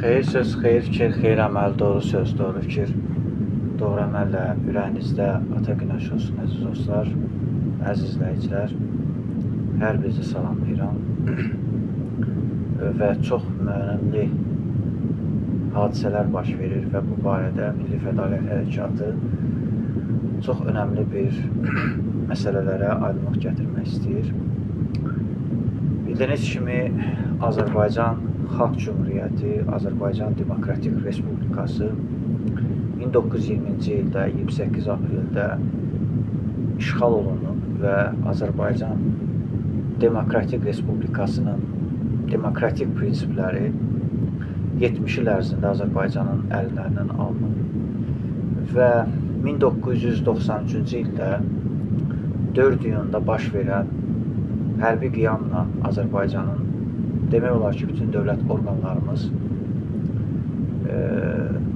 Xeyir söz, xeyir fikir, xeyir əməl, doğru söz, doğru fikir, doğru əməllə ürəyinizdə ata günəş olsun, əziz dostlar, əziz izləyicilər. Hər birinizi salamlayıram və çox önəmli hadisələr baş verir və bu barədə Milli Fədaliyyət Hərəkatı çox önəmli bir məsələlərə aydınlıq gətirmək istəyir. Bildiyiniz kimi Azərbaycan Xalq Cümhuriyyəti, Azərbaycan Demokratik Respublikası 1920-ci ildə 28 apreldə işğal olunub və Azərbaycan Demokratik Respublikasının demokratik prinsipləri 70 il ərzində Azərbaycanın əllərindən alınıb və 1993-cü ildə 4 iyunda baş verən hərbi qiyamla Azərbaycanın demək olar ki, bütün dövlət orqanlarımız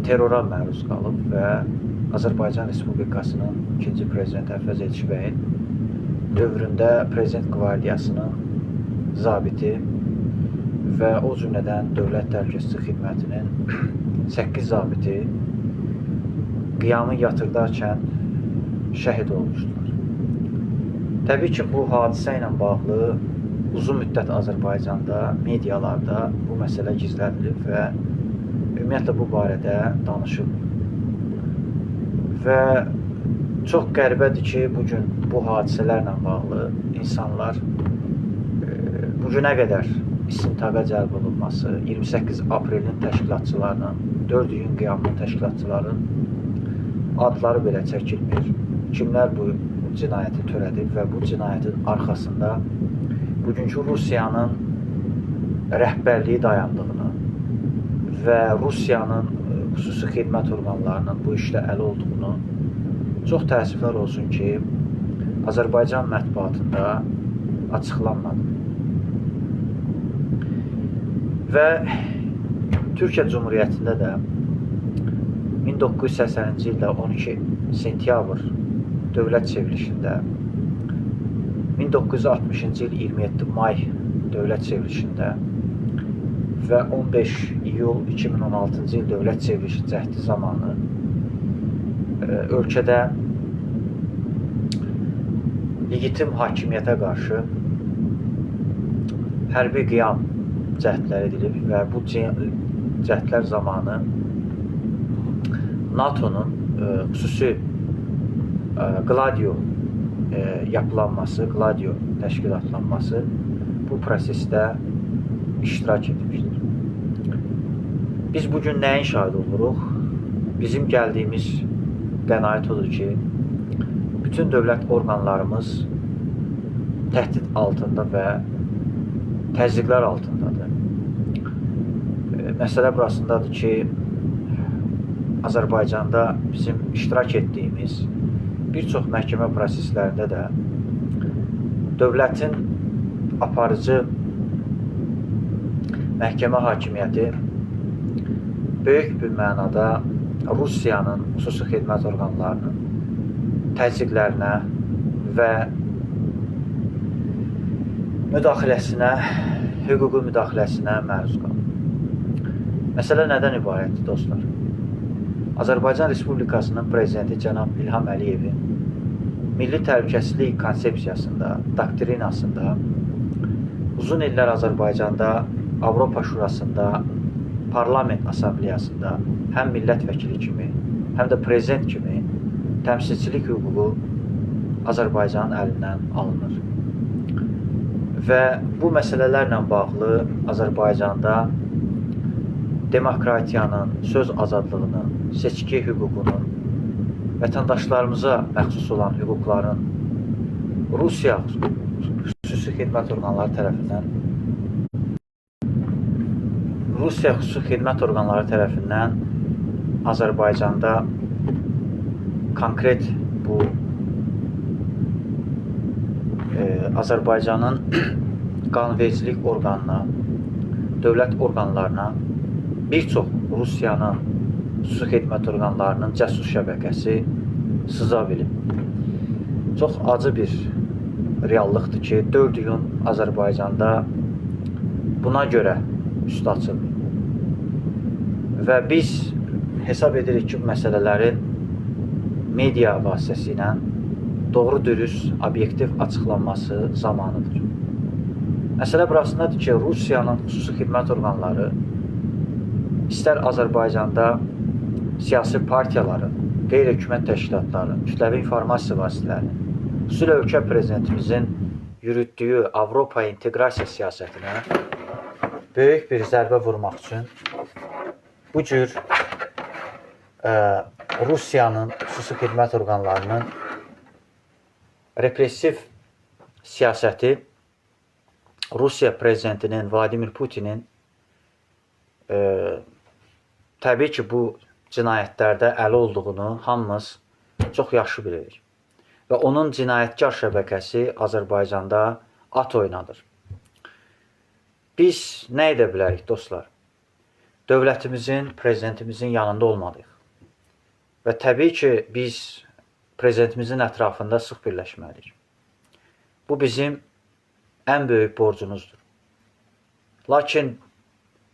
terrora məruz qalıb və Azərbaycan Respublikasının 2-ci prezidenti Əfəz Elçibəyin dövründə Prezident Qvardiyasının zabiti və o cümlədən Dövlət Təhlükəsizlik Xidmətinin 8 zabiti qiyamı yatırdarkən şəhid olmuşlar. Təbii ki, bu hadisə ilə bağlı uzun müddət Azərbaycanda, medialarda bu məsələ gizlədilib və ümumiyyətlə bu barədə danışılmır. Və çox qəribədir ki, bugün bu hadisələrlə bağlı insanlar bugünə qədər istintaqa cəlb olunması, 28 aprelin təşkilatçılarının, 4 iyun qiyamının təşkilatçılarının adları belə çəkilmir. Kimlər bu cinayəti törədib və bu cinayətin arxasında bugünkü Rusiyanın rəhbərliyi dayandığını və Rusiyanın xüsusi xidmət orqanlarının bu işdə əli olduğunu çox təəssüflər olsun ki, Azərbaycan mətbuatında açıqlanmadı. Və Türkiyə Cumhuriyyətində də 1980-ci ildə 12 sentyabr dövlət çevrilişində, 1960-cı il 27 may dövlət çevrilişində və 15 iyul 2016-cı il dövlət çevrilişi cəhdi zamanı ölkədə legitim hakimiyyətə qarşı hərbi qiyam cəhdlər edilib və bu cəhdlər zamanı NATO-nun xüsusi Gladio yapılanması, Gladio təşkilatlanması bu prosesdə iştirak etmişdir. Biz bugün nəyin şahid oluruq? Bizim gəldiyimiz qənaət odur ki, bütün dövlət orqanlarımız təhdid altında və təzyiqlər altındadır. Məsələ burasındadır ki, Azərbaycanda bizim iştirak etdiyimiz bir çox məhkəmə proseslərində də dövlətin aparıcı məhkəmə hakimiyyəti böyük bir mənada Rusiyanın xüsusi xidmət orqanlarının təzyiqlərinə və müdaxiləsinə, hüquqi müdaxiləsinə məruz qalıb. Məsələ nədən ibarətdir, dostlar? Azərbaycan Respublikasının prezidenti cənab İlham Əliyevin milli təhlükəsizlik konsepsiyasında, doktrinasında uzun illər Azərbaycanda, Avropa Şurasında, Parlament Asambleyasında həm millət vəkili kimi, həm də prezident kimi təmsilçilik hüququ Azərbaycanın əlindən alınır. Və bu məsələlərlə bağlı Azərbaycanda demokratiyanın, söz azadlığının, seçki hüququnun, vətəndaşlarımıza məxsus olan hüquqların Rusiya xüsusi xidmət orqanları tərəfindən Azərbaycanda konkret bu Azərbaycanın qanunvericilik orqanına, dövlət orqanlarına bir çox Rusiyanın xüsusi xidmət orqanlarının cəsus şəbəkəsi sıza bilib. Çox acı bir reallıqdır ki, 4 iyun Azərbaycanda buna görə üstü açılmıyor. Və biz hesab edirik ki, bu məsələlərin media vasitəsilə doğru dürüst, obyektiv açıqlanması zamanıdır. Məsələ burasındadır ki, Rusiyanın xüsusi xidmət orqanları istər Azərbaycanda siyasi partiyaların, qeyri-hökumət təşkilatların, kütləvi informasiya vasitələrinin, xüsusilə ölkə prezidentimizin yürütdüyü Avropa inteqrasiya siyasətinə böyük bir zərbə vurmaq üçün bu cür Rusiyanın xüsusi xidmət orqanlarının repressiv siyasəti Rusiya prezidentinin Vladimir Putinin təbii ki, bu cinayətlərdə əli olduğunu hamımız çox yaxşı bilirik. Və onun cinayətkar şəbəkəsi Azərbaycanda at oynadır. Biz nə edə bilərik, dostlar? Dövlətimizin, prezidentimizin yanında olmalıyıq. Və təbii ki, biz prezidentimizin ətrafında sıx birləşməliyik. Bu bizim ən böyük borcumuzdur. Lakin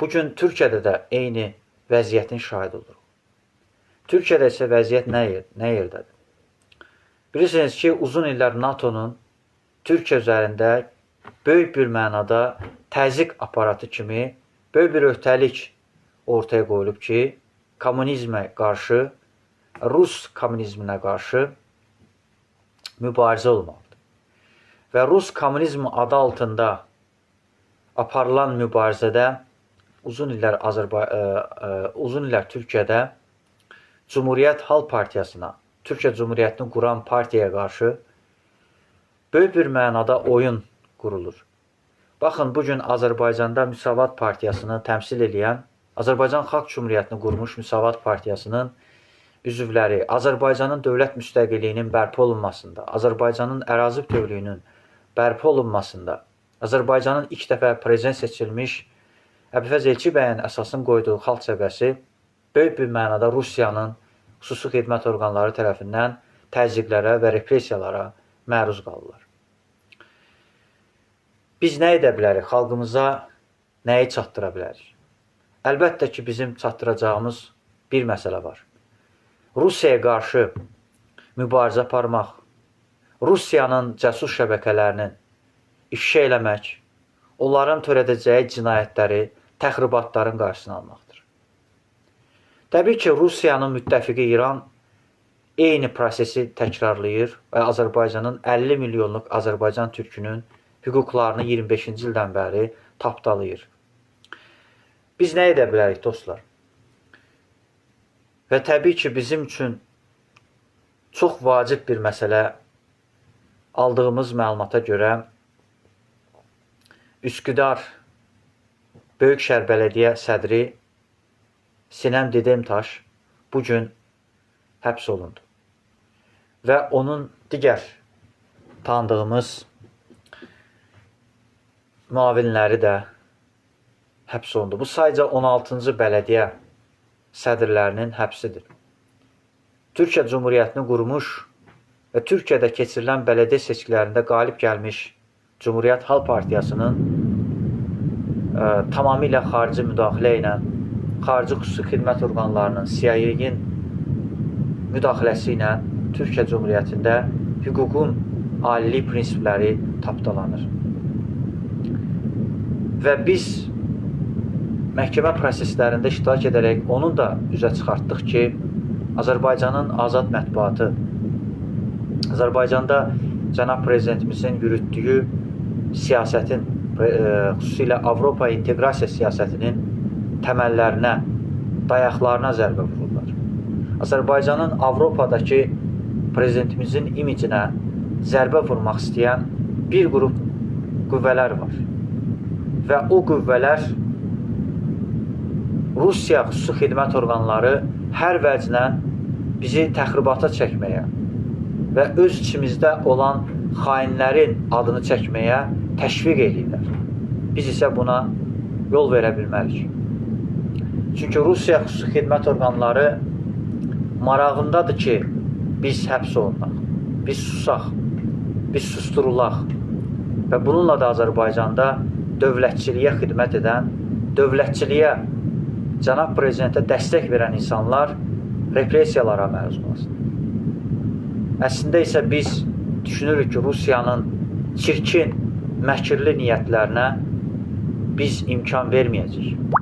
bugün Türkiyədə də eyni vəziyyətin şahid oluruq. Türkiyədə isə vəziyyət nə yerdədir? Bilirsiniz ki, uzun illər NATO'nun Türkiyə üzərində böyük bir mənada təzyiq aparatı kimi böyük bir öhdəlik ortaya qoyulub ki, kommunizmə qarşı, Rus kommunizminə qarşı mübarizə olmalıdır. Və Rus kommunizmi adı altında aparılan mübarizədə uzun illər Türkiyədə Cumhuriyyət Xalq Partiyasına, Türkiyə Cumhuriyyətini quran partiyaya qarşı böyük bir mənada oyun qurulur. Baxın, bugün Azərbaycanda Müsavat Partiyasını təmsil edən, Azərbaycan Xalq Cumhuriyyətini qurmuş Müsavat Partiyasının üzvləri Azərbaycanın dövlət müstəqilliyinin bərpa olunmasında, Azərbaycanın ərazi bütövlüyünün bərpa olunmasında, Azərbaycanın ilk dəfə prezident seçilmiş Əbülfəz Elçibəyin əsasını qoyduğu xalq cəbhəsi böyük bir mənada Rusiyanın xüsusi xidmət orqanları tərəfindən təzyiqlərə və repressiyalara məruz qalırlar. Biz nə edə bilərik? Xalqımıza nəyi çatdıra bilərik? Əlbəttə ki, bizim çatdıracağımız bir məsələ var. Rusiyaya qarşı mübarizə aparmaq, Rusiyanın cəsus şəbəkələrinin ifşa eləmək, onların törədəcəyi cinayətləri, təxribatların qarşısını almaqdır. Təbii ki, Rusiyanın müttəfiqi İran eyni prosesi təkrarlayır və Azərbaycanın 50 milyonluq Azərbaycan türkünün hüquqlarını 25-ci ildən bəri tapdalayır. Biz nə edə bilərik, dostlar? Və təbii ki, bizim üçün çox vacib bir məsələ aldığımız məlumata görə Üsküdar Böyükşəhər Bələdiyyə sədri Sinem Dedemtaş bugün həbs olundu. Və onun digər tanıdığımız müavinləri də həbs olundu. Bu sayca 16-cı bələdiyyə sədrlərinin həbsidir. Türkiyə Cumhuriyyətini qurmuş və Türkiyədə keçirilən bələdiyyə seçkilərində qalib gəlmiş Cumhuriyyət Xalq Partiyasının tamamilə xarici müdaxilə ilə, xarici xüsusi xidmət orqanlarının, CIA-nin müdaxiləsi ilə Türkiyə Cumhuriyyətində hüququn alilik prinsipləri tapdalanır. Və biz məhkəmə proseslərində iştirak edərək onun da üzə çıxartdıq ki, Azərbaycanın azad mətbuatı, Azərbaycanda cənab prezidentimizin yürütdüyü siyasətin, xüsusilə Avropa inteqrasiya siyasətinin təməllərinə, dayaqlarına zərbə vururlar. Azərbaycanın Avropadakı prezidentimizin imicinə zərbə vurmaq istəyən bir qrup qüvvələr var. Və o qüvvələr Rusiya xüsusi xidmət orqanları hər vəclə bizi təxribata çəkməyə və öz içimizdə olan xainlərin adını çəkməyə təşviq edirlər. Biz isə buna yol verə bilmərik. Çünki Rusiya xüsusi xidmət orqanları marağındadır ki, biz həbs olunaq, biz susaq, biz susturulaq və bununla da Azərbaycanda dövlətçiliyə xidmət edən, dövlətçiliyə cənab prezidentə dəstək verən insanlar repressiyalara məruz qalsın. Əslində isə biz düşünürük ki, Rusiyanın çirkin, məkirli niyyətlərinə biz imkan verməyəcəyik.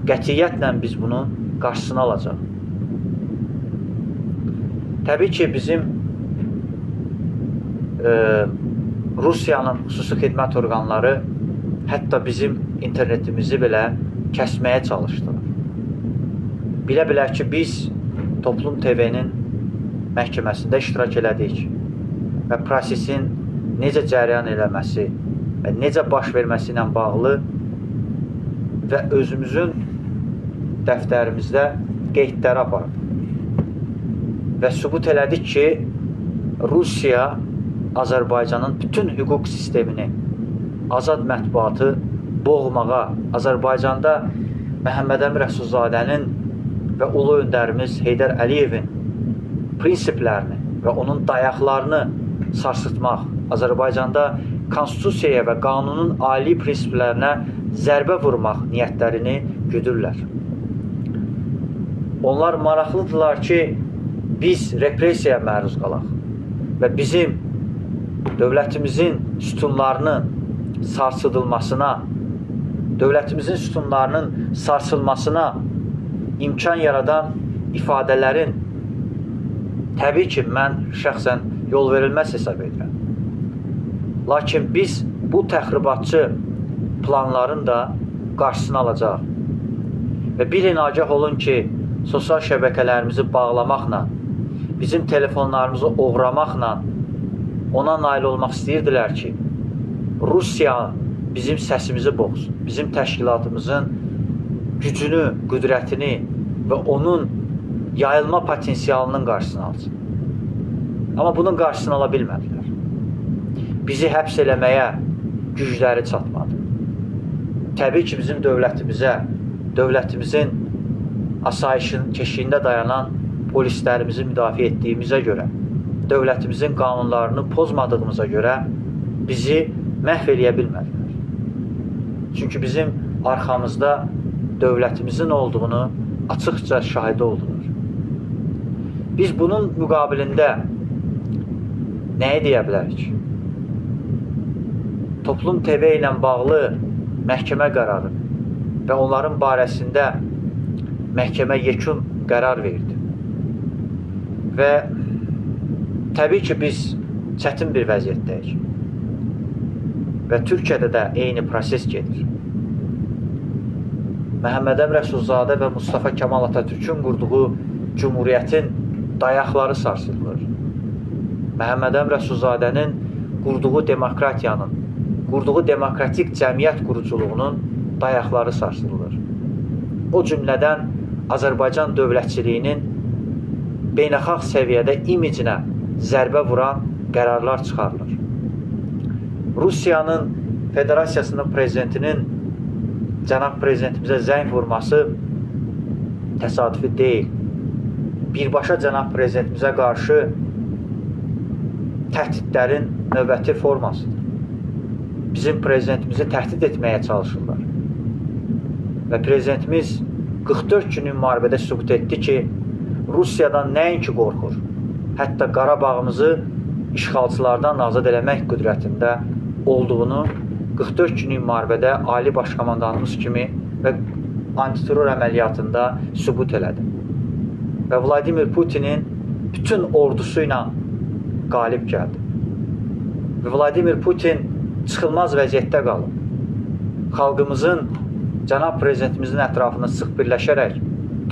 Qətiyyətlə biz bunun qarşısını alacaq. Təbii ki, bizim Rusiyanın xüsusi xidmət orqanları hətta bizim internetimizi belə kəsməyə çalışdılar. Bilə-bilə ki, biz Toplum TV-nin məhkəməsində iştirak elədik və prosesin necə cərəyan eləməsi və necə baş verməsi ilə bağlı və özümüzün dəftərimizdə qeydləri apardıq. Və sübut elədik ki, Rusiya Azərbaycanın bütün hüquq sistemini, azad mətbuatı boğmağa, Azərbaycanda Məhəmməd Əmin Rəsulzadənin və ulu öndərimiz Heydər Əliyevin prinsiplərini və onun dayaqlarını sarsıtmaq, Azərbaycanda konstitusiyaya və qanunun ali prinsiplərinə zərbə vurmaq niyyətlərini güdürlər. Onlar maraqlıdırlar ki, biz repressiyaya məruz qalaq və bizim dövlətimizin sütunlarının sarsıdılmasına, dövlətimizin sütunlarının sarsılmasına imkan yaradan ifadələrin təbii ki, mən şəxsən yol verilməz hesab edirəm. Lakin biz bu təxribatçı planların da qarşısını alacaq. Və bilin, agah olun ki, sosial şəbəkələrimizi bağlamaqla, bizim telefonlarımızı oğramaqla ona nail olmaq istəyirdilər ki, Rusiya bizim səsimizi boğsun, bizim təşkilatımızın gücünü, qüdrətini və onun yayılma potensialının qarşısını alsın. Amma bunun qarşısını ala bilmədilər. Bizi həbs eləməyə gücləri çatmadı. Təbii ki, bizim dövlətimizə, dövlətimizin asayişin keşiyində dayanan polislərimizi müdafiə etdiyimizə görə, dövlətimizin qanunlarını pozmadığımıza görə bizi məhv eləyə bilmədilər. Çünki bizim arxamızda dövlətimizin olduğunu açıqca şahidi oldular. Biz bunun müqabilində nəyi deyə bilərik? Toplum TV ilə bağlı məhkəmə qərarı və onların barəsində məhkəmə yekun qərar verdi. Və təbii ki, biz çətin bir vəziyyətdəyik. Və Türkiyədə də eyni proses gedir. Məhəmməd Əmin Rəsulzadə və Mustafa Kemal Atatürkün qurduğu cümhuriyyətin dayaqları sarsılır. Məhəmməd Əmin Rəsulzadənin qurduğu demokratiyanın, qurduğu demokratik cəmiyyət quruculuğunun dayaqları sarsılır. O cümlədən Azərbaycan dövlətçiliyinin beynəlxalq səviyyədə imicinə zərbə vuran qərarlar çıxarılır. Rusiyanın Federasiyasının prezidentinin cənab prezidentimizə zəng vurması təsadüfi deyil. Birbaşa cənab prezidentimizə qarşı təhdidlərin növbəti formasıdır. Bizim prezidentimizi təhdid etməyə çalışırlar. Və prezidentimiz 44 günlük müharibədə sübut etdi ki, Rusiyadan nəinki qorxur, hətta Qarabağımızı işğalçılardan azad eləmək qüdrətində olduğunu 44 günlük müharibədə Ali Başkomandanımız kimi və antiterror əməliyyatında sübut elədi. Və Vladimir Putinin bütün ordusu ilə qalib gəldi. Və Vladimir Putin çıxılmaz vəziyyətdə qalıb. Xalqımızın cənab prezidentimizin ətrafında sıx birləşərək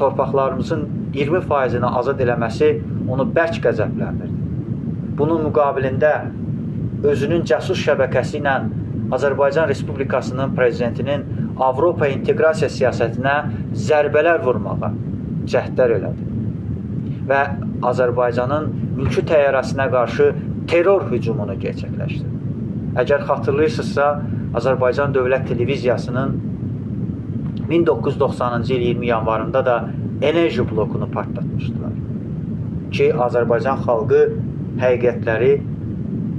torpaqlarımızın 20%-ni azad eləməsi onu bərk qəzəbləndirdi. Bunun müqabilində özünün cəsus şəbəkəsi ilə Azərbaycan Respublikasının prezidentinin Avropa inteqrasiya siyasətinə zərbələr vurmağa cəhdlər elədi. Və Azərbaycanın mülki təyyarəsinə qarşı terror hücumunu gerçəkləşdirdi. Əgər xatırlayırsınızsa, Azərbaycan Dövlət Televiziyasının 1990-cı il 20 yanvarında da enerji blokunu partlatmışdılar ki, Azərbaycan xalqı həqiqətləri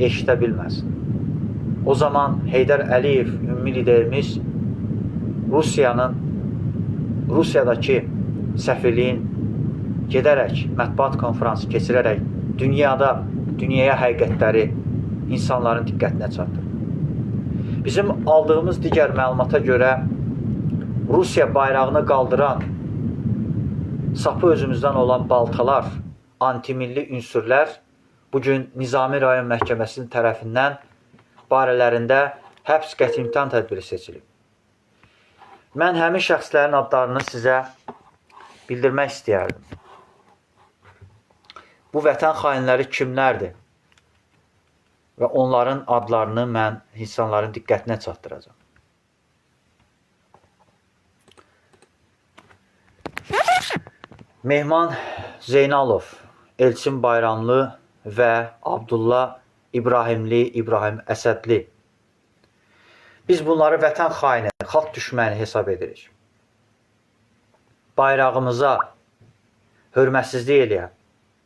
eşidə bilməsin. O zaman Heydər Əliyev, ümumi liderimiz, Rusiyanın Rusiyadakı səfirliyin gedərək, mətbuat konferansı keçirərək dünyaya həqiqətləri insanların diqqətinə çatdırır. Bizim aldığımız digər məlumata görə Rusiya bayrağını qaldıran sapı özümüzdən olan baltalar, antimilli ünsürlər bugün Nizami Rayon Məhkəməsinin tərəfindən barələrində həbs qəti imtahan tədbiri seçilib. Mən həmin şəxslərin adlarını sizə bildirmək istəyərdim. Bu vətən xainləri kimlərdir? Və onların adlarını mən insanların diqqətinə çatdıracağam. Mehman Zeynalov, Elçin Bayramlı və Abdullah İbrahim Əsədli. Biz bunları vətən xaini, xalq düşməni hesab edirik. Bayrağımıza hörmətsizlik eləyən,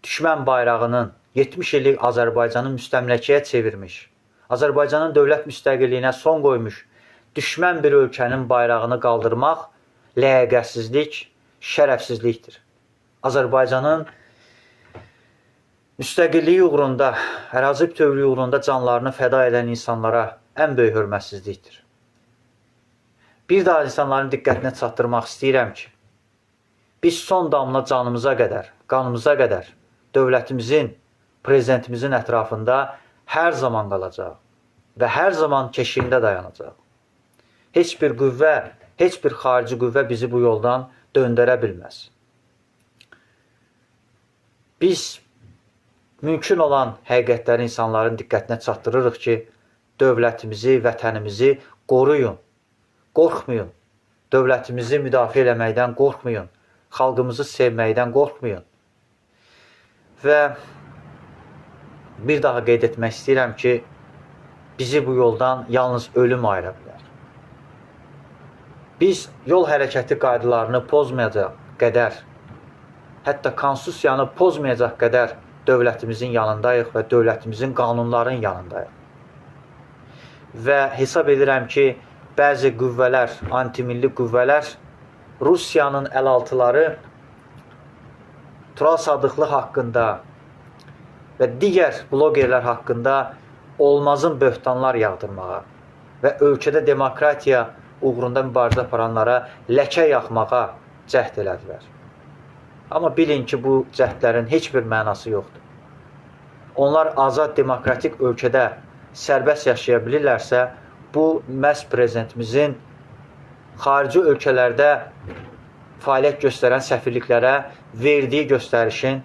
düşmən bayrağının 70 illik Azərbaycanın müstəmləkəyə çevirmiş, Azərbaycanın dövlət müstəqilliyinə son qoymuş, düşmən bir ölkənin bayrağını qaldırmaq ləyaqətsizlik, şərəfsizlikdir. Azərbaycanın müstəqilliyi uğrunda, ərazi bütövlüyü uğrunda canlarını fəda edən insanlara ən böyük hörmətsizlikdir. Bir daha insanların diqqətinə çatdırmaq istəyirəm ki, biz son damla canımıza qədər, qanımıza qədər dövlətimizin, prezidentimizin ətrafında hər zaman qalacaq və hər zaman keşiyində dayanacaq. Heç bir qüvvə, heç bir xarici qüvvə bizi bu yoldan döndərə bilməz. Biz mümkün olan həqiqətləri insanların diqqətinə çatdırırıq ki, dövlətimizi, vətənimizi qoruyun, qorxmayın. Dövlətimizi müdafiə eləməkdən qorxmayın, xalqımızı sevməkdən qorxmayın. Və bir daha qeyd etmək istəyirəm ki, bizi bu yoldan yalnız ölüm ayıra bilər. Biz yol hərəkəti qaydalarını pozmayacaq qədər, hətta konstitusiyanı pozmayacaq qədər dövlətimizin yanındayıq və dövlətimizin qanunların yanındayıq. Və hesab edirəm ki, bəzi qüvvələr, antimilli qüvvələr, Rusiyanın əlaltıları Tural Sadıqlı haqqında və digər blogerlər haqqında olmazın böhtanlar yağdırmağa və ölkədə demokratiya uğrunda mübarizə aparanlara ləkə yaxmağa cəhd elədilər. Amma bilin ki, bu cəhdlərin heç bir mənası yoxdur. Onlar azad demokratik ölkədə sərbəst yaşaya bilirlərsə, bu məhz prezidentimizin xarici ölkələrdə fəaliyyət göstərən səfirliklərə verdiyi göstərişin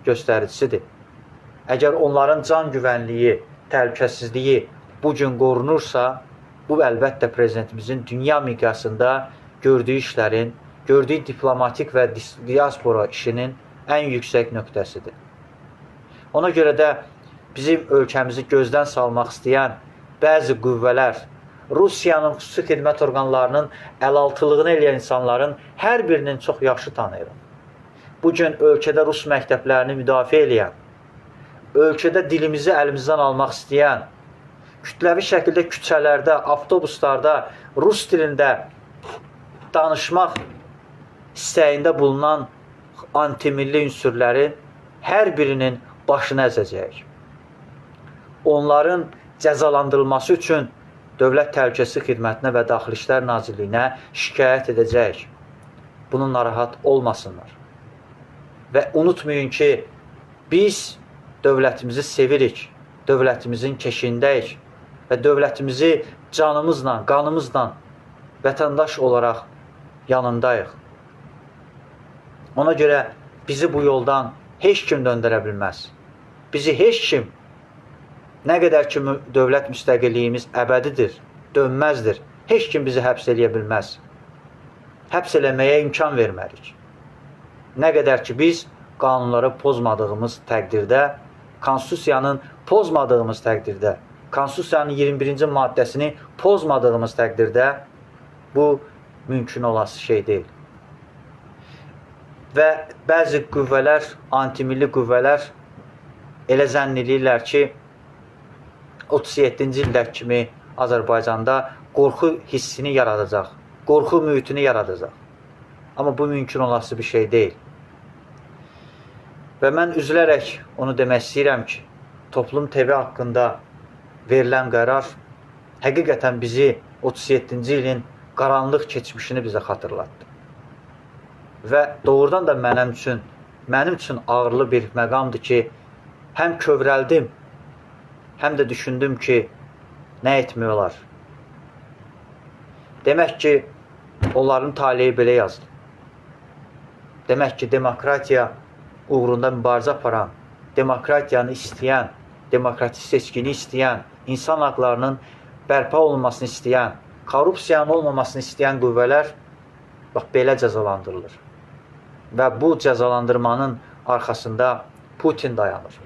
göstəricisidir. Əgər onların can güvənliyi, təhlükəsizliyi bu gün qorunursa, bu əlbəttə prezidentimizin dünya miqyasında gördüyü işlərin, gördüyü diplomatik və diaspora işinin ən yüksək nöqtəsidir. Ona görə də bizim ölkəmizi gözdən salmaq istəyən bəzi qüvvələr, Rusiyanın xüsusi xidmət orqanlarının əlaltılığını eləyən insanların hər birinin çox yaxşı tanıyırım. Bugün ölkədə Rus məktəblərini müdafiə eləyən, ölkədə dilimizi əlimizdən almaq istəyən, kütləvi şəkildə küçələrdə, avtobuslarda Rus dilində danışmaq istəyində bulunan antimilli ünsürlərin hər birinin başını əzəcəyik. Onların cəzalandırılması üçün Dövlət Təhlükəsizlik Xidmətinə və Daxili İşlər Nazirliyinə şikayət edəcəyik. Bunu narahat olmasınlar. Və unutmayın ki, biz dövlətimizi sevirik, dövlətimizin keşiyindəyik və dövlətimizi canımızla, qanımızla vətəndaş olaraq yanındayıq. Ona görə bizi bu yoldan heç kim döndərə bilməz. Bizi heç kim, nə qədər ki dövlət müstəqilliyimiz əbədidir, dönməzdir, heç kim bizi həbs eləyə bilməz. Həbs eləməyə imkan vermərik. Nə qədər ki biz qanunları pozmadığımız təqdirdə, konstitusiyanın pozmadığımız təqdirdə, konstitusiyanın 21-ci maddəsini pozmadığımız təqdirdə bu mümkün olası şey deyil. Və bəzi qüvvələr, antimilli qüvvələr elə zənn edirlər ki, 37-ci illər kimi Azərbaycanda qorxu hissini yaradacaq, qorxu mühitini yaradacaq. Amma bu mümkün olası bir şey deyil. Və mən üzülərək onu demək istəyirəm ki, Toplum TV haqqında verilən qərar həqiqətən bizi 37-ci ilin qaranlıq keçmişini bizə xatırlatdı. Və doğrudan da mənim üçün ağırlı bir məqamdır ki, həm kövrəldim, həm də düşündüm ki, nə etmək olar? Demək ki, onların taleyi belə yazdı. Demək ki, demokratiya uğrunda mübarizə aparan, demokratiyanı istəyən, demokratik seçkini istəyən, insan haqlarının bərpa olunmasını istəyən, korrupsiyanın olmamasını istəyən qüvvələr bax, belə cəzalandırılır. Və bu cəzalandırmanın arxasında Putin dayanır.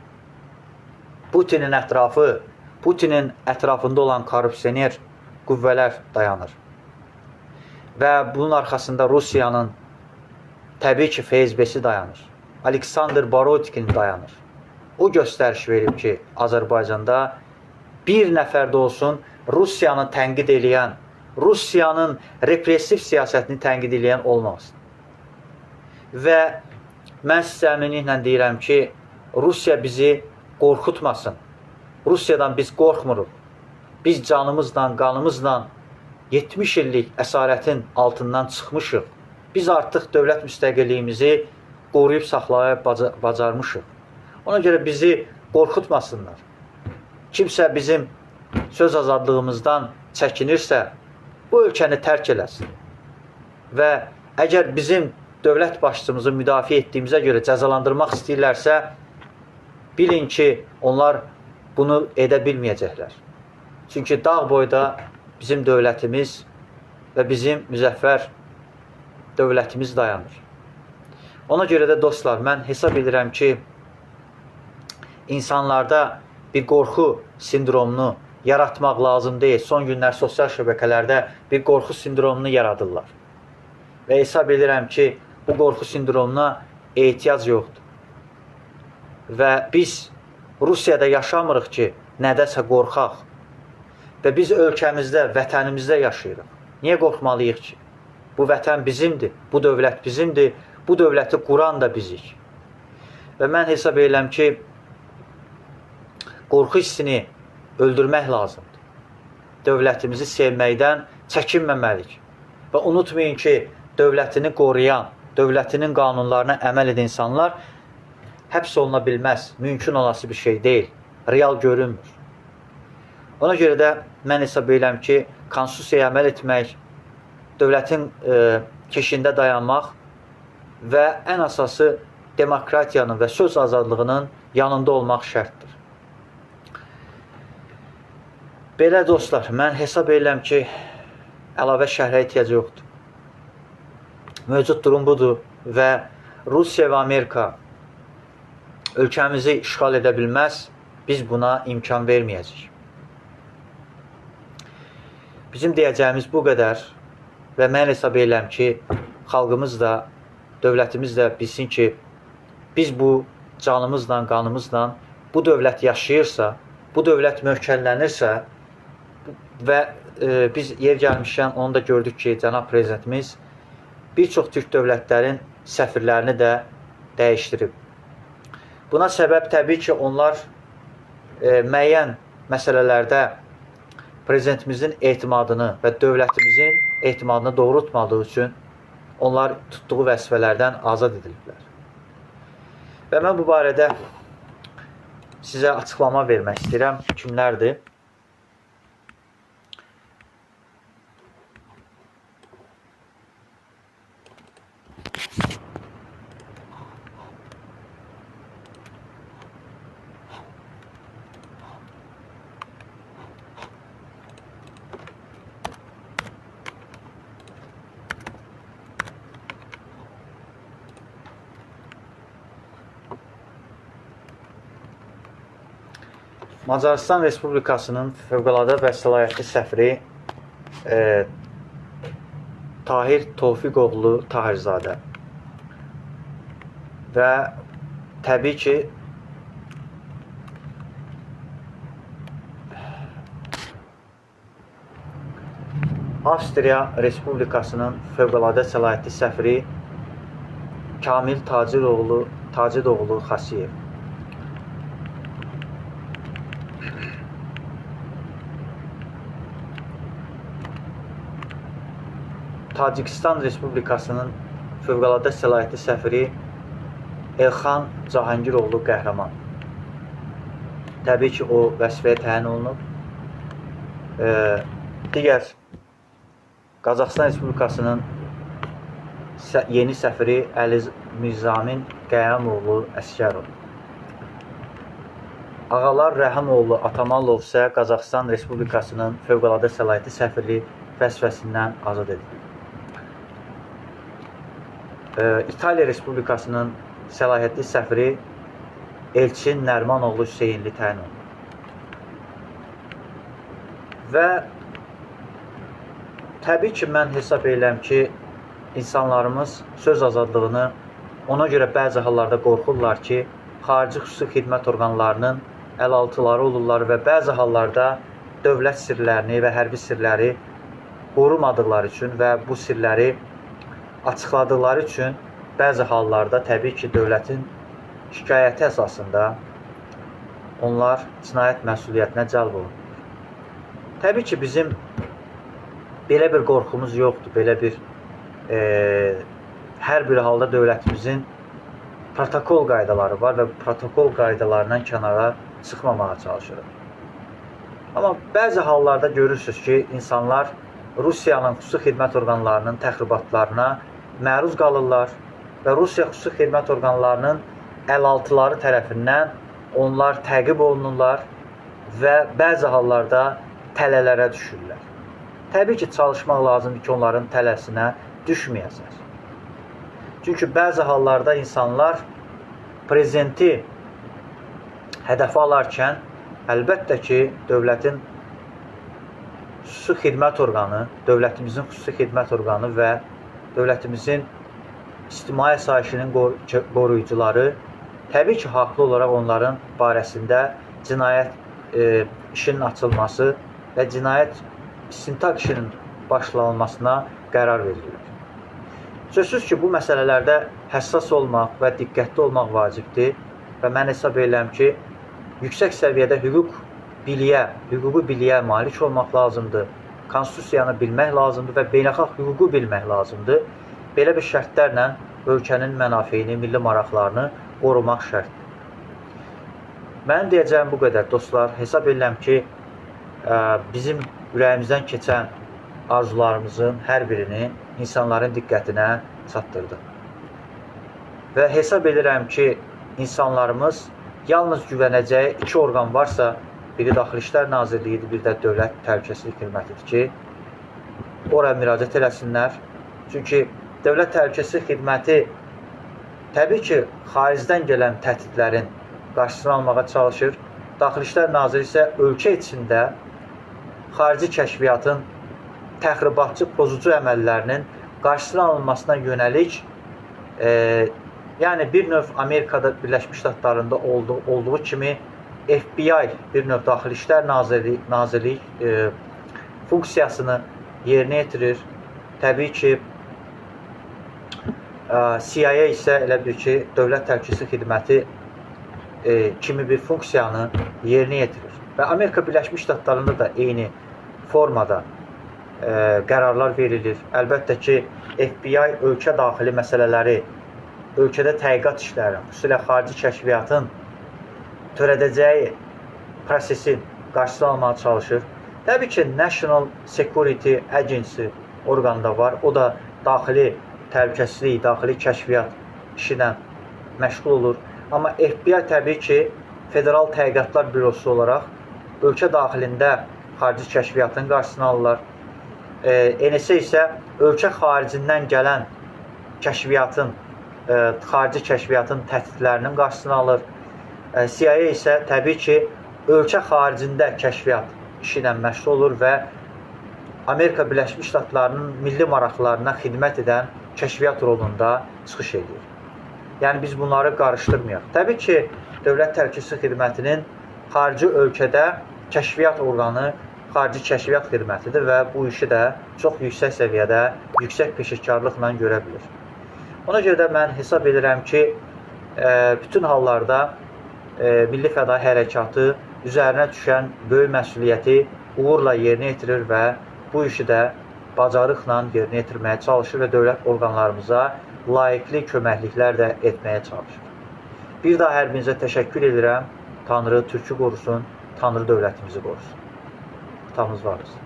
Putinin ətrafında olan korrupsioner qüvvələr dayanır. Və bunun arxasında Rusiyanın təbii ki, FSB-si dayanır. Aleksandr Borodkin dayanır. O göstəriş verib ki, Azərbaycanda bir nəfər də olsun Rusiyanı tənqid eləyən, Rusiyanın repressiv siyasətini tənqid eləyən olmasın. Və mən sizə əminliklə deyirəm ki, Rusiya bizi qorxutmasın. Rusiyadan biz qorxmuruq. Biz canımızla, qanımızla 70 illik əsarətin altından çıxmışıq. Biz artıq dövlət müstəqilliyimizi qoruyub saxlaya bacarmışıq. Ona görə bizi qorxutmasınlar. Kimsə bizim söz azadlığımızdan çəkinirsə, bu ölkəni tərk eləsin. Və əgər bizim dövlət başçımızı müdafiə etdiyimizə görə cəzalandırmaq istəyirlərsə, bilin ki, onlar bunu edə bilməyəcəklər. Çünki dağ boyda bizim dövlətimiz və bizim müzəffər dövlətimiz dayanır. Ona görə də dostlar, mən hesab edirəm ki, insanlarda bir qorxu sindromunu yaratmaq lazım deyil. Son günlər sosial şəbəkələrdə bir qorxu sindromunu yaradırlar. Və hesab edirəm ki, bu qorxu sindromuna ehtiyac yoxdur. Və biz Rusiyada yaşamırıq ki, nədəsə qorxaq. Və biz ölkəmizdə, vətənimizdə yaşayırıq. Niyə qorxmalıyıq ki? Bu vətən bizimdir, bu dövlət bizimdir, bu dövləti quran da bizik. Və mən hesab edirəm ki, qorxu hissini öldürmək lazımdır. Dövlətimizi sevməkdən çəkinməməliyik. Və unutmayın ki, dövlətini qoruyan, dövlətinin qanunlarına əməl edən insanlar həbs oluna bilməz. Mümkün olası bir şey deyil. Real görünmür. Ona görə də mən hesab edirəm ki, konstitusiyaya əməl etmək, dövlətin keşində dayanmaq və ən əsası demokratiyanın və söz azadlığının yanında olmaq şərtdir. Belə dostlar, mən hesab edirəm ki, əlavə şərhə ehtiyac yoxdur. Mövcud durum budur və Rusiya və Amerika ölkəmizi işğal edə bilməz, biz buna imkan verməyəcəyik. Bizim deyəcəyimiz bu qədər və mən hesab edirəm ki, xalqımız da, dövlətimiz də bilsin ki, biz bu canımızla, qanımızla bu dövlət yaşayırsa, bu dövlət möhkəmlənirsə və biz yer gəlmişkən onu da gördük ki, cənab prezidentimiz bir çox türk dövlətlərin səfirlərini də dəyişdirib. Buna səbəb təbii ki, onlar müəyyən məsələlərdə prezidentimizin etimadını və dövlətimizin etimadını doğrultmadığı üçün onlar tutduğu vəzifələrdən azad ediliblər. Və mən bu barədə sizə açıqlama vermək istəyirəm. Kimlərdir? Macarıstan Respublikasının Fövqəladə və Səlahiyyətli səfiri Tahir Tofiqoğlu Tahirzadə və təbii ki, Avstriya Respublikasının fövqəladə səlahiyyətli səfiri Kamil Taciroğlu Xasiyev. Tacikistan Respublikasının fövqəladə səlahiyyətli səfiri Elxan Cahangiroğlu Qəhrəman. Təbii ki, o vəzifəyə təyin olunub. Digər Qazaxıstan Respublikasının yeni səfiri Əli Mirzamin Qəyamoğlu Əsgərov. Ağalar Rəhimoğlu Atamalov isə Qazaxıstan Respublikasının fövqəladə səlahiyyətli səfirliyi vəzifəsindən azad edilib. İtaliya Respublikasının səlahiyyətli səfiri Elçin Nərmanoğlu Hüseynli təyin olunub. Və təbii ki, mən hesab edirəm ki, insanlarımız söz azadlığını ona görə bəzi hallarda qorxurlar ki, xarici xüsusi xidmət orqanlarının əlaltıları olurlar və bəzi hallarda dövlət sirlərini və hərbi sirləri qorumadıqları üçün və bu sirləri açıqladıqları üçün bəzi hallarda təbii ki, dövlətin şikayəti əsasında onlar cinayət məsuliyyətinə cəlb olunur. Təbii ki, bizim belə bir qorxumuz yoxdur, belə bir hər bir halda dövlətimizin protokol qaydaları var və protokol qaydalarından kənara çıxmamağa çalışırıq. Amma bəzi hallarda görürsünüz ki, insanlar Rusiyanın xüsusi xidmət orqanlarının təxribatlarına məruz qalırlar və Rusiya xüsusi xidmət orqanlarının əlaltıları tərəfindən onlar təqib olunurlar və bəzi hallarda tələlərə düşürlər. Təbii ki, çalışmaq lazımdır ki, onların tələsinə düşməyəsiniz. Çünki bəzi hallarda insanlar prezidenti hədəfə alarkən əlbəttə ki, dövlətin xüsusi xidmət orqanı, dövlətimizin xüsusi xidmət orqanı və dövlətimizin ictimai asayişinin qoruyucuları təbii ki, haqlı olaraq onların barəsində cinayət işinin açılması və cinayət istintaq işinin başlanılmasına qərar verirlər. Sözsüz ki, bu məsələlərdə həssas olmaq və diqqətli olmaq vacibdir və mən hesab edirəm ki, yüksək səviyyədə hüquqi biliyə malik olmaq lazımdır, konstitusiyanı bilmək lazımdır və beynəlxalq hüququ bilmək lazımdır. Belə bir şərtlərlə ölkənin mənafeyini, milli maraqlarını qorumaq şərtdir. Mənim deyəcəyim bu qədər, dostlar. Hesab edirəm ki, bizim ürəyimizdən keçən arzularımızın hər birini insanların diqqətinə çatdırdıq. Və hesab edirəm ki, insanlarımız yalnız güvənəcəyi iki orqan varsa, biri Daxili İşlər Nazirliyidir, bir də Dövlət Təhlükəsizlik Xidmətidir ki, oraya müraciət eləsinlər. Çünki Dövlət Təhlükəsizlik Xidməti təbii ki, xaricdən gələn təhdidlərin qarşısını almağa çalışır. Daxili İşlər Naziri isə ölkə içində xarici kəşfiyyatın təxribatçı, pozucu əməllərinin qarşısının alınmasına yönəlik, yəni bir növ Amerikada Birləşmiş Ştatlarında olduğu kimi FBI, bir növ Daxili İşlər Nazirliyi funksiyasını yerinə yetirir. Təbii ki, CIA isə elə bir ki, Dövlət Təhlükəsizlik Xidməti kimi bir funksiyanı yerinə yetirir. Və Amerika Birləşmiş Ştatlarında da eyni formada qərarlar verilir. Əlbəttə ki, FBI ölkə daxili məsələləri, ölkədə təhqiqat işləri, xüsusilə xarici kəşfiyyatın törədəcəyi prosesin qarşısını almağa çalışır. Təbii ki, National Security Agency orqanı da var. O da daxili təhlükəsizlik, daxili kəşfiyyat işi ilə məşğul olur. Amma FBI təbii ki, Federal Təhqiqatlar Bürosu olaraq ölkə daxilində xarici kəşfiyyatın qarşısını alırlar. NSA isə ölkə xaricindən gələn kəşfiyyatın, xarici kəşfiyyatın təhdidlərinin qarşısını alır. CIA isə təbii ki, ölkə xaricində kəşfiyyat işi ilə məşğul olur və Amerika Birləşmiş Ştatlarının milli maraqlarına xidmət edən kəşfiyyat rolunda çıxış edir. Yəni, biz bunları qarışdırmayaq. Təbii ki, Dövlət Təhlükəsizlik Xidmətinin xarici ölkədə kəşfiyyat orqanı, xarici kəşfiyyat xidmətidir və bu işi də çox yüksək səviyyədə, yüksək peşəkarlıqla görə bilir. Ona görə də mən hesab edirəm ki, bütün hallarda Milli Fədai Hərəkatı üzərinə düşən böyük məsuliyyəti uğurla yerinə yetirir və bu işi də bacarıqla yerinə yetirməyə çalışır və dövlət orqanlarımıza layiqli köməkliklər də etməyə çalışır. Bir daha hər birinizə təşəkkür edirəm. Tanrı Türkü qorusun, Tanrı dövlətimizi qorusun. Atamız var olsun.